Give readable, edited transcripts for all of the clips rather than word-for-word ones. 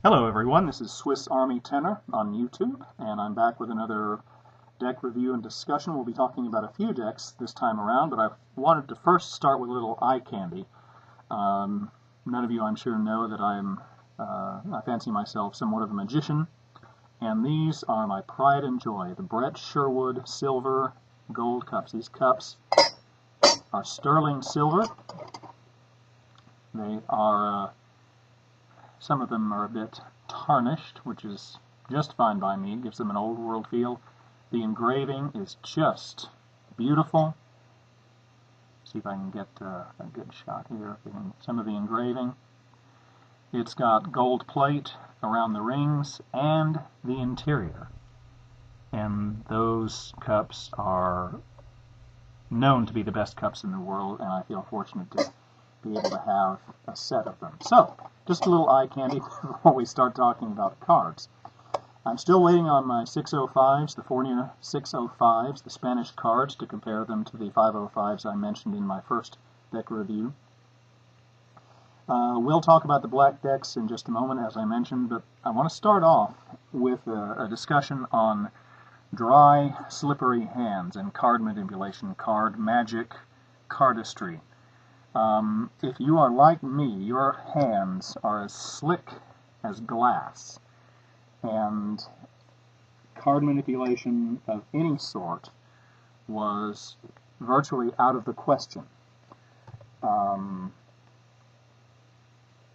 Hello everyone, this is Swiss Army Tenor on YouTube, and I'm back with another deck review and discussion. We'll be talking about a few decks this time around, but I wanted to first start with a little eye candy. None of you, I'm sure, know that I fancy myself somewhat of a magician, and these are my pride and joy, the Brett Sherwood Silver Gold Cups. These cups are sterling silver. They are some of them are a bit tarnished, which is just fine by me. It gives them an old world feel. The engraving is just beautiful. See if I can get a good shot here. Some of the engraving. It's got gold plate around the rings and the interior. And those cups are known to be the best cups in the world, and I feel fortunate to be able to have a set of them. So, just a little eye candy before we start talking about cards. I'm still waiting on my 605s, the Fornia 605s, the Spanish cards, to compare them to the 505s I mentioned in my first deck review. We'll talk about the black decks in just a moment, as I mentioned, but I want to start off with a discussion on dry, slippery hands and card manipulation, card magic, cardistry. If you are like me, your hands are as slick as glass, and card manipulation of any sort was virtually out of the question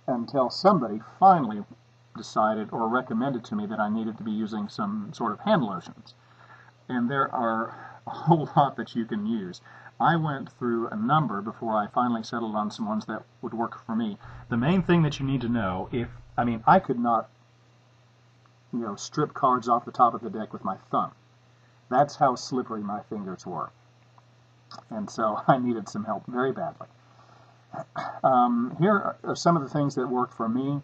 until somebody finally decided or recommended to me that I needed to be using some sort of hand lotions. And there are a whole lot that you can use. I went through a number before I finally settled on some ones that would work for me. The main thing that you need to know, I could not, strip cards off the top of the deck with my thumb. That's how slippery my fingers were. And so I needed some help very badly. Here are some of the things that worked for me.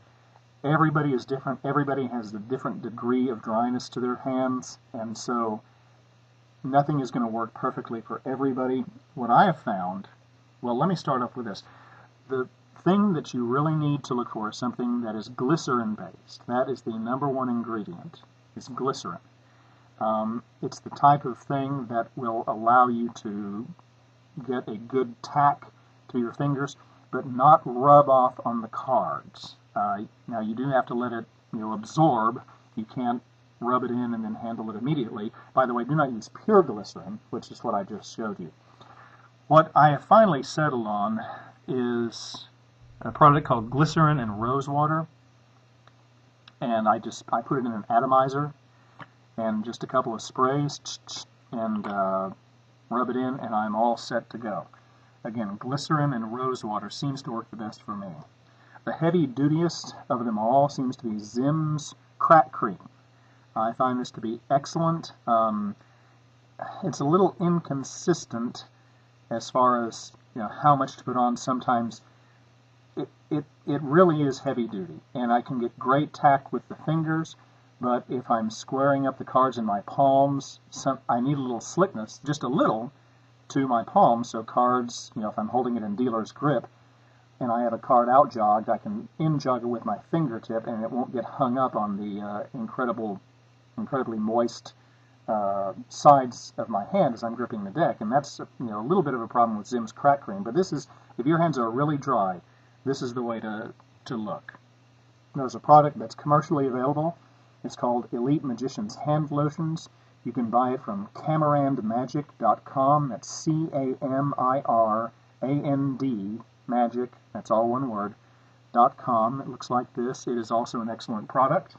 Everybody is different. Everybody has a different degree of dryness to their hands, and so nothing is going to work perfectly for everybody. What I have found, well, let me start off with this. The thing that you really need to look for is something that is glycerin-based. That is the number one ingredient, is glycerin. It's the type of thing that will allow you to get a good tack to your fingers, but not rub off on the cards. Now, you do have to let it absorb. You can't rub it in and then handle it immediately. By the way, do not use pure glycerin, which is what I just showed you. What I have finally settled on is a product called glycerin and rose water, and I put it in an atomizer and just a couple of sprays and rub it in, and I'm all set to go. Again, glycerin and rose water seems to work the best for me. The heavy-dutiest of them all seems to be Zim's Crack Cream. I find this to be excellent. It's a little inconsistent as far as how much to put on. Sometimes it really is heavy duty, and I can get great tack with the fingers, but if I'm squaring up the cards in my palms, I need a little slickness, just a little, to my palms, so cards, if I'm holding it in dealer's grip, and I have a card out jogged, I can in jog it with my fingertip, and it won't get hung up on the incredibly moist sides of my hand as I'm gripping the deck, and that's a little bit of a problem with Zim's Crack Cream. But this is, if your hands are really dry, this is the way to look. There's a product that's commercially available. It's called Elite Magician's Hand Lotions. You can buy it from camarandmagic.com. That's C-A-M-I-R-A-N-D magic. That's all one word. .com. It looks like this. It is also an excellent product.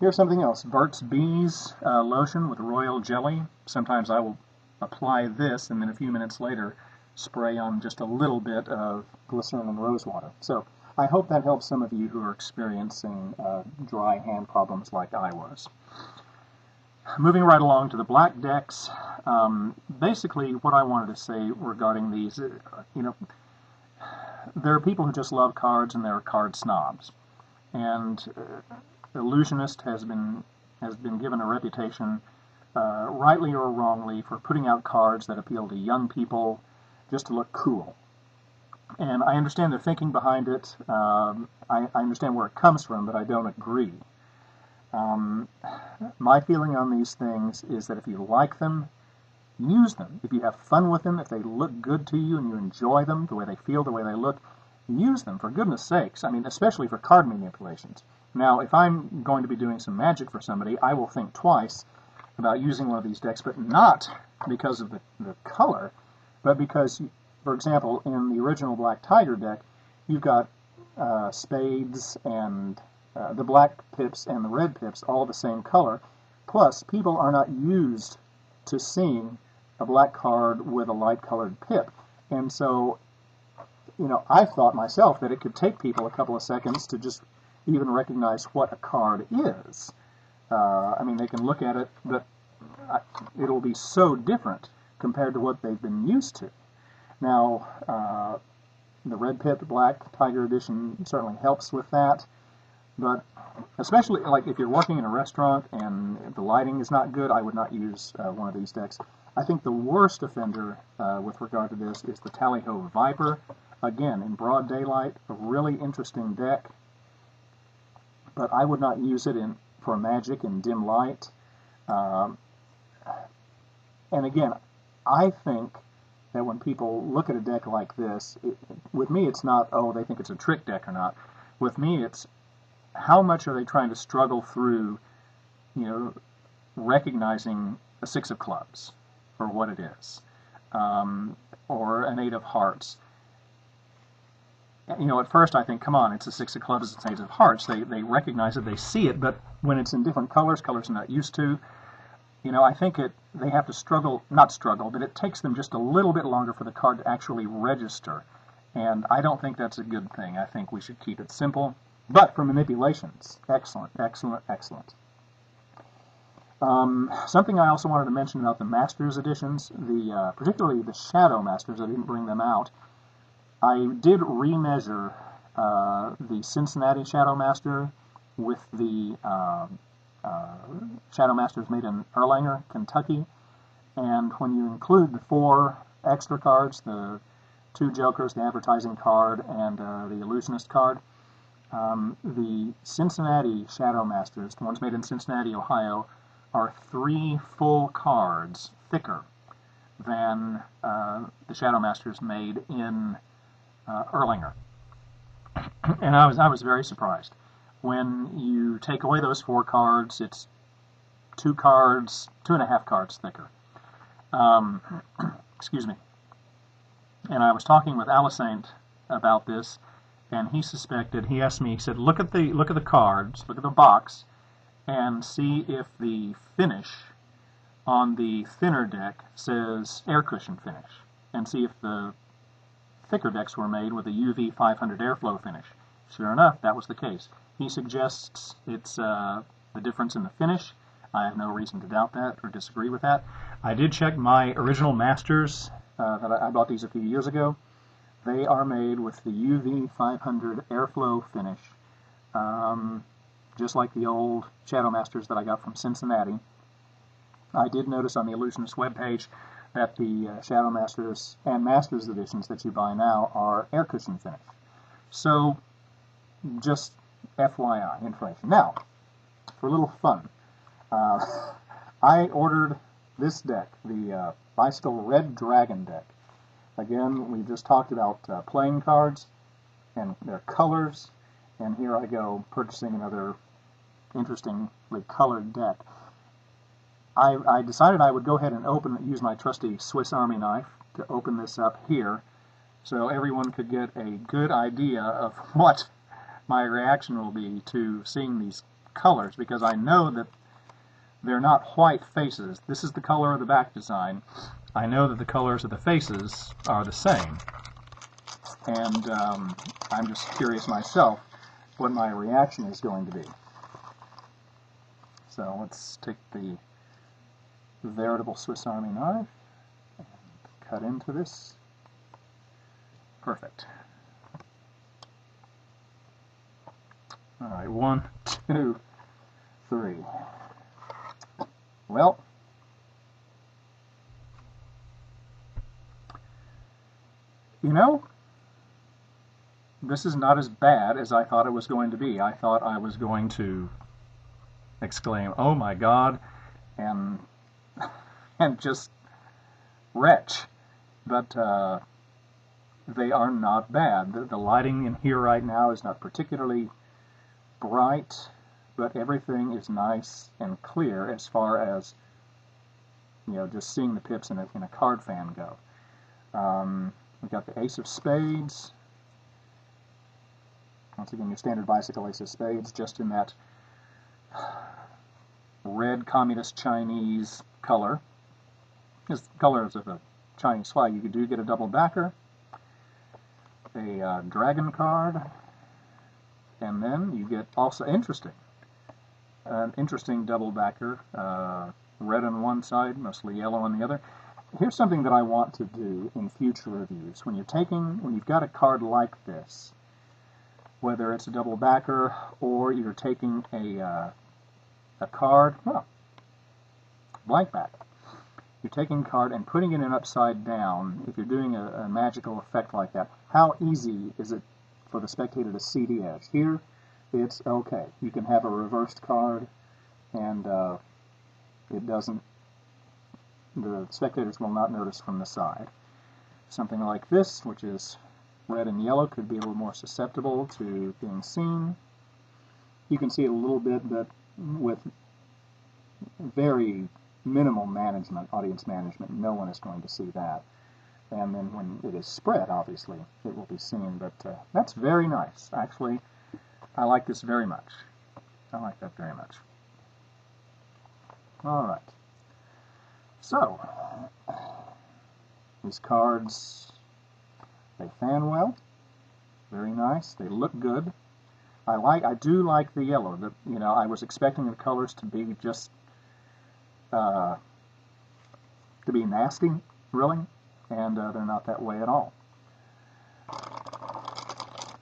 Here's something else, Burt's Bees lotion with royal jelly. Sometimes I will apply this and then a few minutes later spray on just a little bit of glycerin and rose water. So I hope that helps some of you who are experiencing dry hand problems like I was. Moving right along to the black decks, basically what I wanted to say regarding these, there are people who just love cards and there are card snobs. And Illusionist has been given a reputation, rightly or wrongly, for putting out cards that appeal to young people just to look cool. And I understand the thinking behind it. I understand where it comes from, but I don't agree. Um, my feeling on these things is that if you like them, use them. If you have fun with them, if they look good to you and you enjoy them, the way they feel, the way they look, use them, for goodness sakes. I mean, especially for card manipulations. Now, if I'm going to be doing some magic for somebody, I will think twice about using one of these decks, but not because of the color, but because, for example, in the original Black Tiger deck, you've got spades and the black pips and the red pips all the same color. Plus, people are not used to seeing a black card with a light colored pip. And so, you know, I thought myself that it could take people a couple of seconds to just even recognize what a card is. I mean, they can look at it, but it'll be so different compared to what they've been used to. Now, the red pip Black Tiger edition certainly helps with that, but especially like if you're working in a restaurant and the lighting is not good, I would not use one of these decks. I think the worst offender with regard to this is the Tally-Ho Viper. Again, in broad daylight, a really interesting deck, but I would not use it for magic in dim light. And again, I think that when people look at a deck like this, with me it's not, oh, they think it's a trick deck or not. With me it's, how much are they trying to struggle through, you know, recognizing a six of clubs, or what it is, or an eight of hearts. You know, at first I think, come on, it's a six of clubs, it's an eight of hearts. They recognize it, they see it, but when it's in different colors they're not used to, you know, I think they have to struggle, not struggle, but it takes them just a little bit longer for the card to actually register. And I don't think that's a good thing. I think we should keep it simple. But for manipulations, excellent, excellent, excellent. Something I also wanted to mention about the Masters editions, particularly the Shadow Masters, I didn't bring them out. I did remeasure the Cincinnati Shadow Master with the Shadow Masters made in Erlanger, Kentucky, and when you include the 4 extra cards, the 2 Jokers, the Advertising card, and the Illusionist card, the Cincinnati Shadow Masters, the ones made in Cincinnati, Ohio, are 3 full cards thicker than the Shadow Masters made in Erlanger. And I was very surprised. When you take away those 4 cards, it's 2 and a half cards thicker. Excuse me. And I was talking with Alicent about this, and he suspected. He asked me. He said, "Look at the cards. Look at the box, and see if the finish on the thinner deck says air cushion finish, and see if the thicker decks were made with a UV 500 airflow finish." Sure enough, that was the case. He suggests it's the difference in the finish. I have no reason to doubt that or disagree with that. I did check my original Masters that I bought these a few years ago. They are made with the UV 500 airflow finish, just like the old Shadow Masters that I got from Cincinnati. I did notice on the Illusionist webpage that the Shadow Masters and Masters editions that you buy now are air cushion finish. So, just FYI, information. Now, for a little fun, I ordered this deck, the Bicycle Red Dragon deck. Again, we just talked about playing cards and their colors, and here I go purchasing another interestingly colored deck. I decided I would go ahead and use my trusty Swiss Army knife to open this up here, so everyone could get a good idea of what my reaction will be to seeing these colors, because I know that they're not white faces. This is the color of the back design. I know that the colors of the faces are the same, and I'm just curious myself what my reaction is going to be. So let's take the veritable Swiss Army knife and cut into this. Perfect. All right, 1, 2, 3. Well, you know, this is not as bad as I thought it was going to be. I thought I was going to exclaim, "Oh my God," and and just retch. But they are not bad. The lighting in here right now is not particularly bright, but everything is nice and clear as far as, you know, just seeing the pips in a card fan go. We've got the Ace of Spades. Once again, your standard bicycle Ace of Spades, just in that red communist Chinese color. This color is of a Chinese flag. You do get a double backer, a dragon card, and then you get also an interesting double backer, red on one side, mostly yellow on the other. Here's something that I want to do in future reviews. When you've got a card like this, whether it's a double backer or you're taking a card, blank back. You're taking a card and putting it in upside down. If you're doing a magical effect like that, how easy is it for the spectator to see the edge? Here, it's okay. You can have a reversed card, and the spectators will not notice from the side. Something like this, which is red and yellow, could be a little more susceptible to being seen. You can see it a little bit, but with very minimal management, audience management, no one is going to see that. And then when it is spread, obviously, it will be seen. But that's very nice. Actually, I like this very much. I like that very much. All right. So, these cards, they fan well. Very nice. They look good. I do like the yellow. I was expecting the colors to be just to be nasty, really, and they're not that way at all.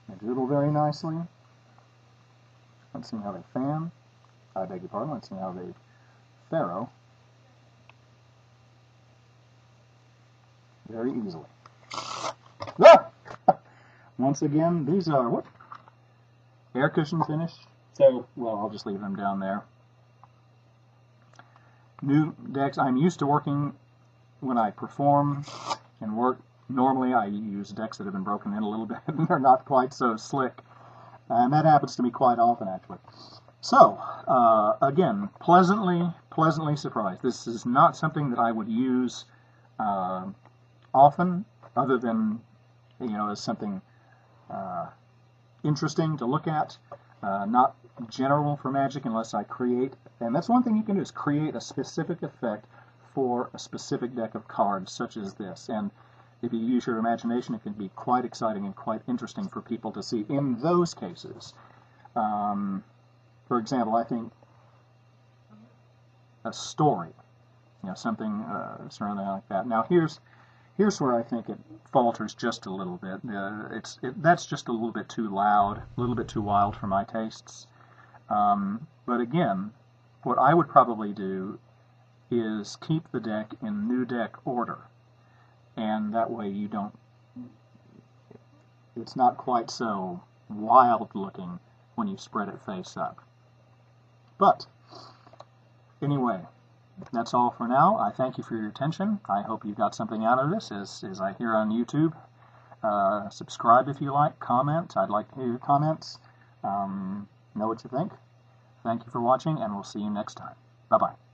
They doodle very nicely. Let's see how they fan. I beg your pardon. Let's see how they faro. Very easily. Ah! Once again, these are what? Air cushion finish. So, well, I'll just leave them down there. New decks. I'm used to working when I perform and work. Normally, I use decks that have been broken in a little bit, and they're not quite so slick. And that happens to me quite often, actually. So, again, pleasantly surprised. This is not something that I would use often, other than, as something interesting to look at. Not general for Magic unless I create, and that's one thing you can do, is create a specific effect for a specific deck of cards, such as this. And if you use your imagination, it can be quite exciting and quite interesting for people to see in those cases. For example, I think a story, something surrounding like that. Now here's where I think it falters just a little bit. That's just a little bit too loud, a little bit too wild for my tastes. But again, what I would probably do is keep the deck in new deck order, and that way it's not quite so wild looking when you spread it face up. But anyway, that's all for now. I thank you for your attention. I hope you got something out of this, as I hear on YouTube. Subscribe if you like. Comment. I'd like to hear your comments. Know what you think. Thank you for watching, and we'll see you next time. Bye-bye.